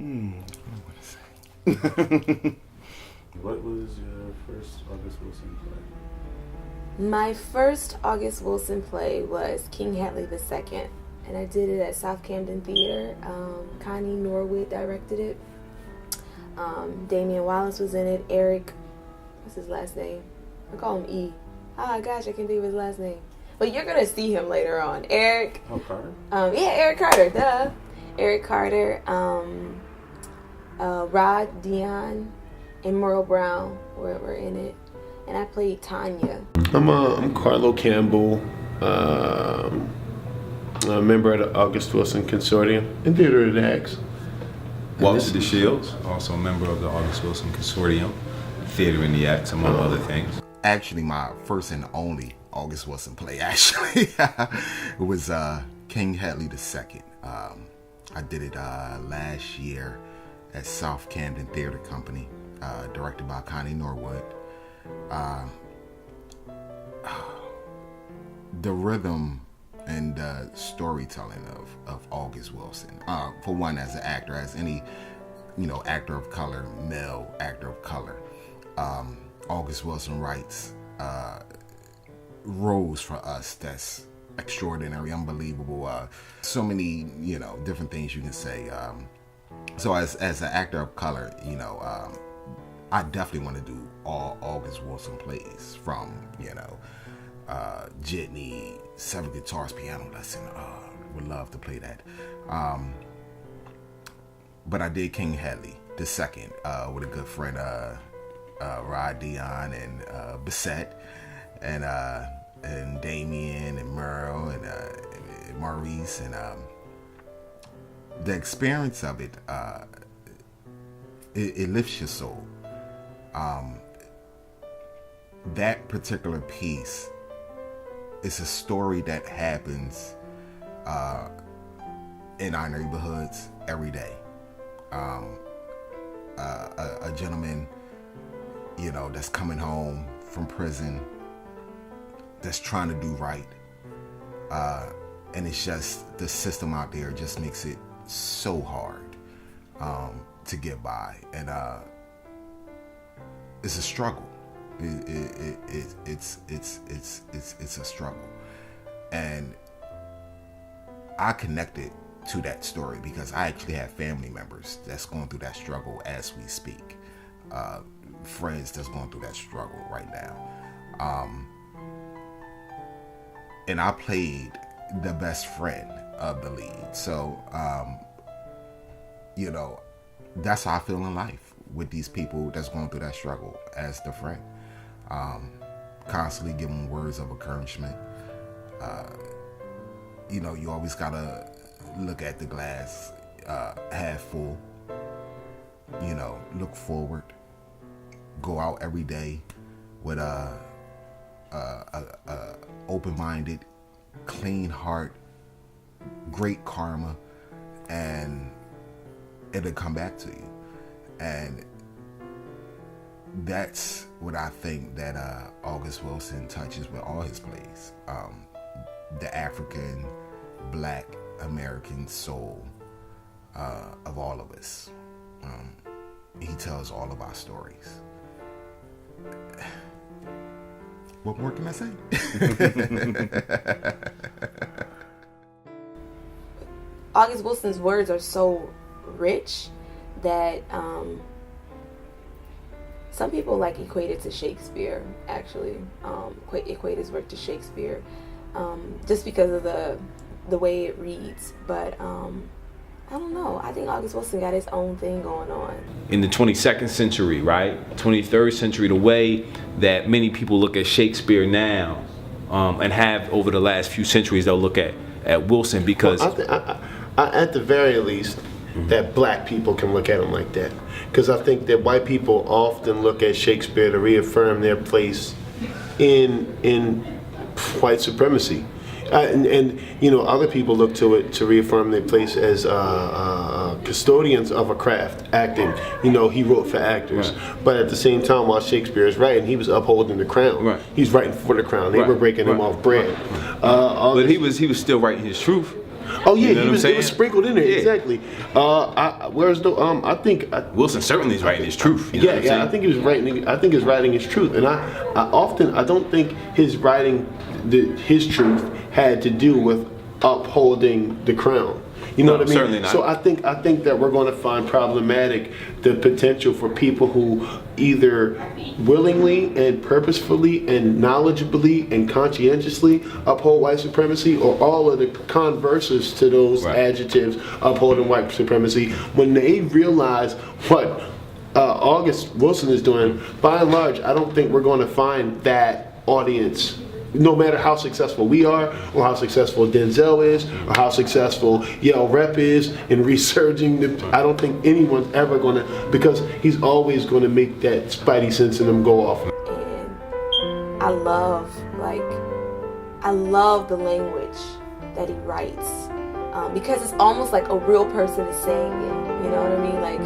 What do I want to say? What was your first August Wilson play? My first August Wilson play was King Hatlie II, and I did it at South Camden Theater. Connie Norwood directed it. Damian Wallace was in it. Eric, what's his last name? I call him E. Oh gosh, I can't think of his last name. But you're gonna see him later on. Eric. Oh, Carter? Yeah, Eric Carter, duh. Eric Carter, Rod Dion, and Merle Brown were in it. And I played Tanya. I'm Carlo Campbell, a member of the August Wilson Consortium and Theater of the Acts. Walter DeShields, also a member of the August Wilson Consortium, Theater in the Acts, among other things. Actually, my first and only August Wilson play, actually, it was King Hatlie II. I did it last year at South Camden Theater Company, directed by Connie Norwood. The rhythm and storytelling of August Wilson, for one, as an actor, as any actor of color, male actor of color, August Wilson writes roles for us that's extraordinary, unbelievable. So many different things you can say. So as an actor of color, I definitely want to do all August Wilson plays, from Jitney, 7 guitars, piano lesson. Would love to play that. But I did King Hatlie II with a good friend, Rod Dion and Bissette, and Damien and Merle and Maurice, and the experience of it, it lifts your soul. That particular piece is a story that happens in our neighborhoods every day. A gentleman, that's coming home from prison, that's trying to do right, and it's just the system out there just makes it so hard to get by, and it's a struggle. It's a struggle, and I connected to that story because I actually have family members that's going through that struggle as we speak, friends that's going through that struggle right now, and I played the best friend of the lead. So that's how I feel in life with these people that's going through that struggle, as the friend. Constantly giving words of encouragement. You always gotta look at the glass half full. Look forward. Go out every day with a open-minded, clean heart, great karma, and it'll come back to you. And that's what I think that August Wilson touches with all his plays. The African, Black, American soul of all of us. He tells all of our stories. What more can I say? August Wilson's words are so rich that some people equate it to Shakespeare, actually. Equate his work to Shakespeare, just because of the way it reads. But I don't know. I think August Wilson got his own thing going on. In the 22nd century, right? 23rd century, the way that many people look at Shakespeare now, and have over the last few centuries, they'll look at Wilson because... Well, at the very least, that black people can look at him like that. Because I think that white people often look at Shakespeare to reaffirm their place in white supremacy. And other people look to it to reaffirm their place as custodians of a craft, acting. He wrote for actors. Right. But at the same time, while Shakespeare is writing, he was upholding the crown. Right. He's writing for the crown. They were breaking him off bread. But he was still writing his truth. Oh yeah, You know he what was, I'm it was saying? sprinkled in there, Yeah. exactly. Whereas the I think Wilson certainly is writing his truth. You know yeah, what I'm yeah. saying? I think he was writing. I think his writing is truth, and I don't think his writing, his truth had to do with upholding the crown. You know No, what I mean? certainly not. So I think that we're going to find problematic the potential for people who either willingly and purposefully and knowledgeably and conscientiously uphold white supremacy, or all of the converses to those Right. adjectives upholding white supremacy, when they realize what August Wilson is doing. By and large, I don't think we're going to find that audience, no matter how successful we are, or how successful Denzel is, or how successful Yale Rep is in resurging. I don't think anyone's ever going to, because he's always going to make that spidey sense in them go off. And I love the language that he writes, because it's almost like a real person is saying it. You know what I mean? Like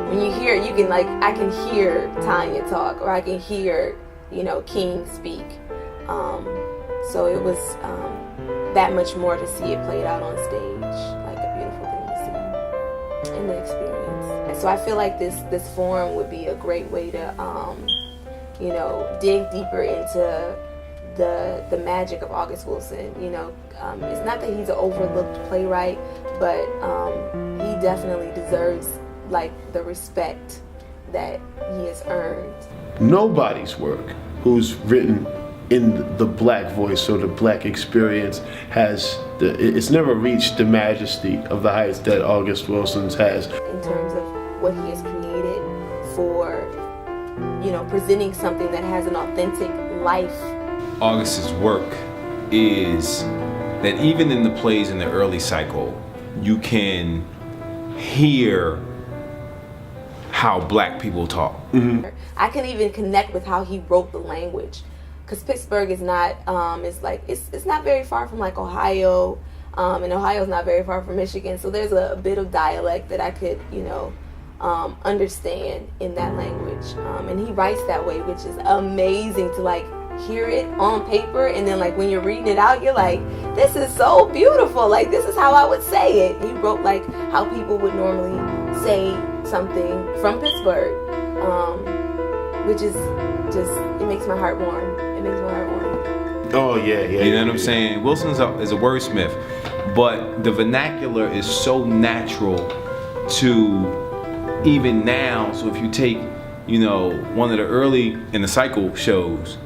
when you hear it, you can I can hear Tanya talk, or I can hear King speak. So it was that much more to see it played out on stage, like a beautiful thing to see in the experience. And so I feel like this forum would be a great way to dig deeper into the magic of August Wilson. It's not that he's an overlooked playwright, but he definitely deserves the respect that he has earned. Nobody's work who's written in the black voice or the black experience it's never reached the majesty of the heights that August Wilson's has. In terms of what he has created for, presenting something that has an authentic life. August's work is that even in the plays in the early cycle, you can hear how black people talk. Mm-hmm. I can even connect with how he wrote the language, because Pittsburgh is not it's not very far from Ohio, and Ohio's not very far from Michigan, so there's a bit of dialect that I could understand in that language, and he writes that way, which is amazing to hear it on paper, and then when you're reading it out, you're like, this is so beautiful, this is how I would say it. He wrote how people would normally say something from Pittsburgh, which is just, it makes my heart warm. It makes my heart warm. Oh yeah. You know what I'm saying? Wilson is a wordsmith, but the vernacular is so natural to even now. So if you take, one of the early in the cycle shows,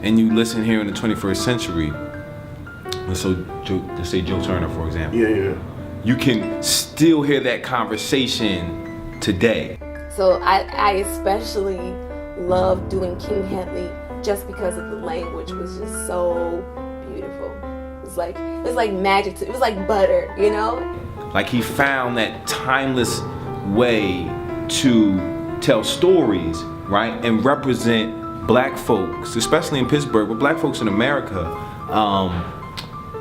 and you listen here in the 21st century, let's say Joe Turner, for example. Yeah. You can still hear that conversation today. So I especially love doing King Henley just because of the language was just so beautiful. It was like magic. It was like butter, He found that timeless way to tell stories, right, and represent black folks, especially in Pittsburgh, but black folks in America,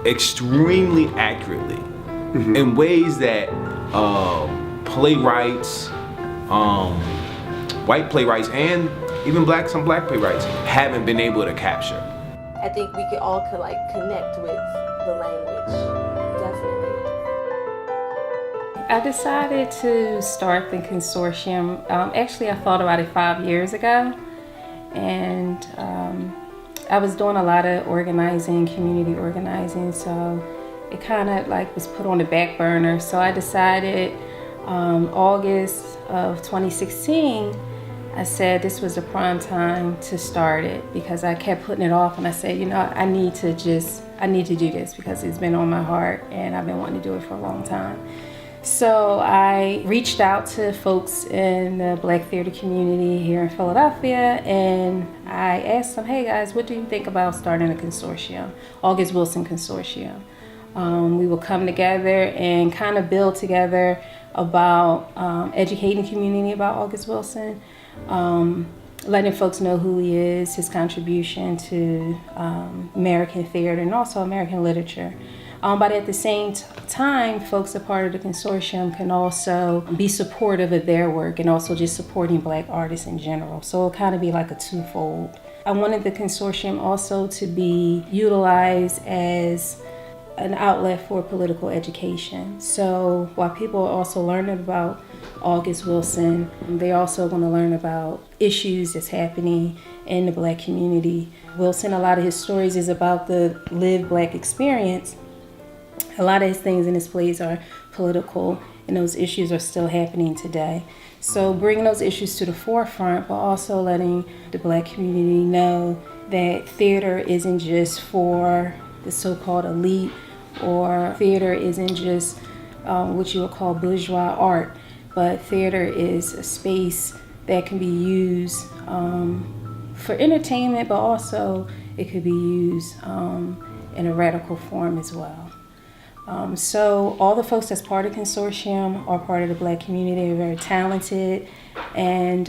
extremely accurately, in ways that playwrights, white playwrights, and even some black playwrights haven't been able to capture. I think we could all connect with the language, definitely. I decided to start the consortium. Actually, I thought about it 5 years ago, and I was doing a lot of organizing, community organizing, so it kind of was put on the back burner. So I decided August of 2016, I said this was the prime time to start it, because I kept putting it off, and I said, I need to do this because it's been on my heart and I've been wanting to do it for a long time. So I reached out to folks in the Black theater community here in Philadelphia, and I asked them, hey guys, what do you think about starting a consortium, August Wilson Consortium? We will come together and kind of build together about educating the community about August Wilson, letting folks know who he is, his contribution to American theater and also American literature. But at the same time, folks a part of the consortium can also be supportive of their work and also just supporting black artists in general. So it'll kind of be like a twofold. I wanted the consortium also to be utilized as an outlet for political education. So while people are also learning about August Wilson, they're also going to learn about issues that's happening in the Black community. Wilson, a lot of his stories is about the lived Black experience. A lot of his things in his plays are political, and those issues are still happening today. So bringing those issues to the forefront, but also letting the Black community know that theater isn't just for the so-called elite, or theater isn't just what you would call bourgeois art, but theater is a space that can be used for entertainment, but also it could be used in a radical form as well. So all the folks that's part of Consortium are part of the Black community. They're very talented, and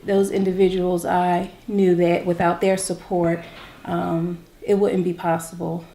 those individuals, I knew that without their support, it wouldn't be possible